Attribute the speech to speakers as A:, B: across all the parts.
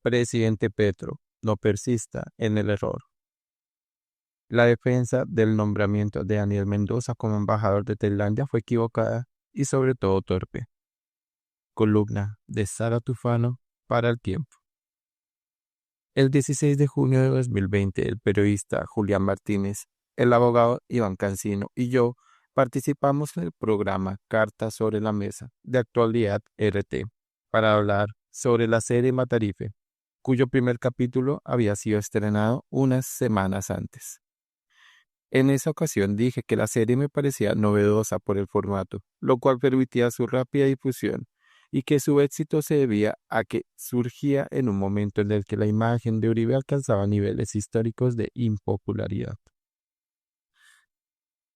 A: Presidente Petro, no persista en el error. La defensa del nombramiento de Daniel Mendoza como embajador de Tailandia fue equivocada y sobre todo torpe. Columna de Sara Tufano para El Tiempo. El 16 de junio de 2020, el periodista Julián Martínez, el abogado Iván Cancino y yo participamos en el programa Cartas sobre la Mesa de Actualidad RT para hablar sobre la serie Matarife, cuyo primer capítulo había sido estrenado unas semanas antes. En esa ocasión dije que la serie me parecía novedosa por el formato, lo cual permitía su rápida difusión, y que su éxito se debía a que surgía en un momento en el que la imagen de Uribe alcanzaba niveles históricos de impopularidad.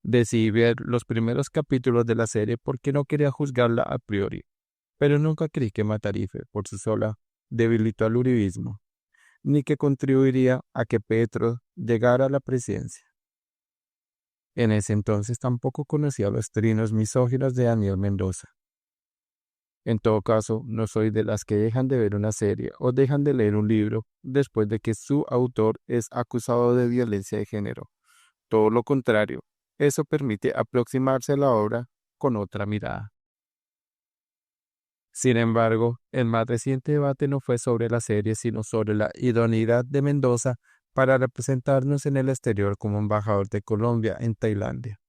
A: Decidí ver los primeros capítulos de la serie porque no quería juzgarla a priori, pero nunca creí que Matarife, por sí sola, debilitó al uribismo, ni que contribuiría a que Petro llegara a la presidencia. En ese entonces tampoco conocía los trinos misóginos de Daniel Mendoza. En todo caso, no soy de las que dejan de ver una serie o dejan de leer un libro después de que su autor es acusado de violencia de género. Todo lo contrario, eso permite aproximarse a la obra con otra mirada. Sin embargo, el más reciente debate no fue sobre la serie, sino sobre la idoneidad de Mendoza para representarnos en el exterior como embajador de Colombia en Tailandia.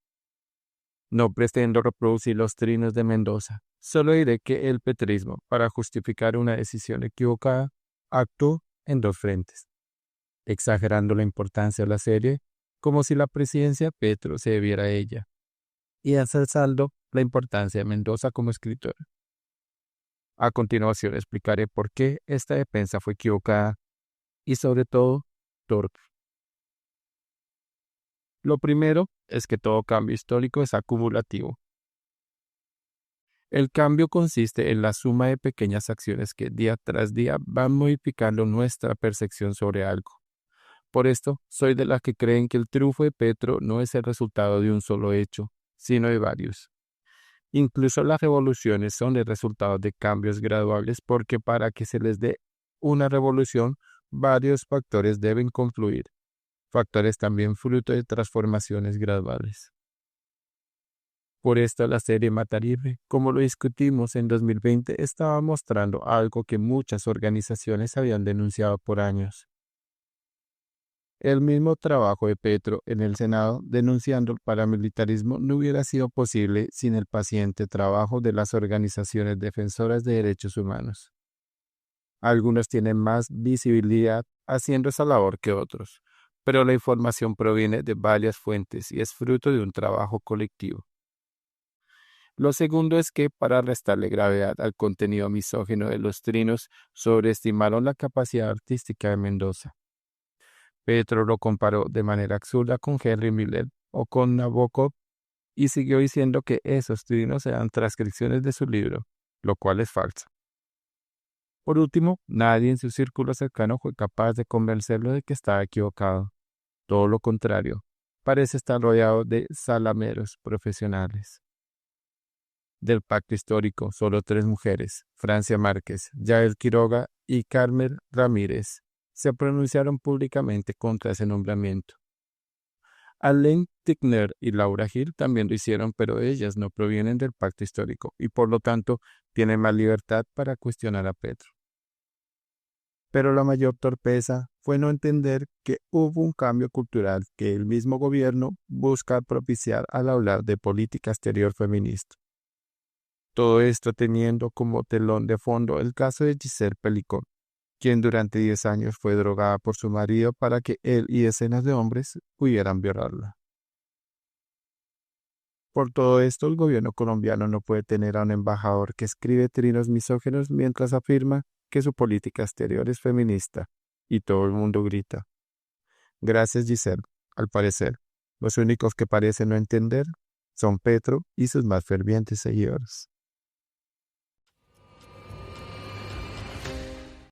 A: No pretendo reproducir los trinos de Mendoza, solo diré que el petrismo, para justificar una decisión equivocada, actuó en dos frentes, exagerando la importancia de la serie como si la presidencia de Petro se debiera a ella, y ensalzando la importancia de Mendoza como escritor. A continuación explicaré por qué esta defensa fue equivocada y sobre todo torpe. Lo primero es que todo cambio histórico es acumulativo. El cambio consiste en la suma de pequeñas acciones que día tras día van modificando nuestra percepción sobre algo. Por esto, soy de las que creen que el triunfo de Petro no es el resultado de un solo hecho, sino de varios. Incluso las revoluciones son el resultado de cambios graduales porque para que se les dé una revolución, varios factores deben confluir, factores también fruto de transformaciones graduales. Por esto la serie Matarife, como lo discutimos en 2020, estaba mostrando algo que muchas organizaciones habían denunciado por años. El mismo trabajo de Petro en el Senado denunciando el paramilitarismo no hubiera sido posible sin el paciente trabajo de las organizaciones defensoras de derechos humanos. Algunos tienen más visibilidad haciendo esa labor que otros, pero la información proviene de varias fuentes y es fruto de un trabajo colectivo. Lo segundo es que, para restarle gravedad al contenido misógino de los trinos, sobreestimaron la capacidad artística de Mendoza. Petro lo comparó de manera absurda con Henry Miller o con Nabokov y siguió diciendo que esos trinos eran transcripciones de su libro, lo cual es falso. Por último, nadie en su círculo cercano fue capaz de convencerlo de que estaba equivocado. Todo lo contrario, parece estar rodeado de salameros profesionales. Del pacto histórico, solo 3 mujeres, Francia Márquez, Yael Quiroga y Carmen Ramírez, se pronunciaron públicamente contra ese nombramiento. Alain Tickner y Laura Gil también lo hicieron, pero ellas no provienen del pacto histórico y por lo tanto tienen más libertad para cuestionar a Petro. Pero la mayor torpeza fue no entender que hubo un cambio cultural que el mismo gobierno busca propiciar al hablar de política exterior feminista. Todo esto teniendo como telón de fondo el caso de Giselle Pelicón, quien durante 10 años fue drogada por su marido para que él y decenas de hombres pudieran violarla. Por todo esto, el gobierno colombiano no puede tener a un embajador que escribe trinos misóginos mientras afirma que su política exterior es feminista, y todo el mundo grita. Gracias, Giselle. Al parecer, los únicos que parecen no entender son Petro y sus más fervientes seguidores.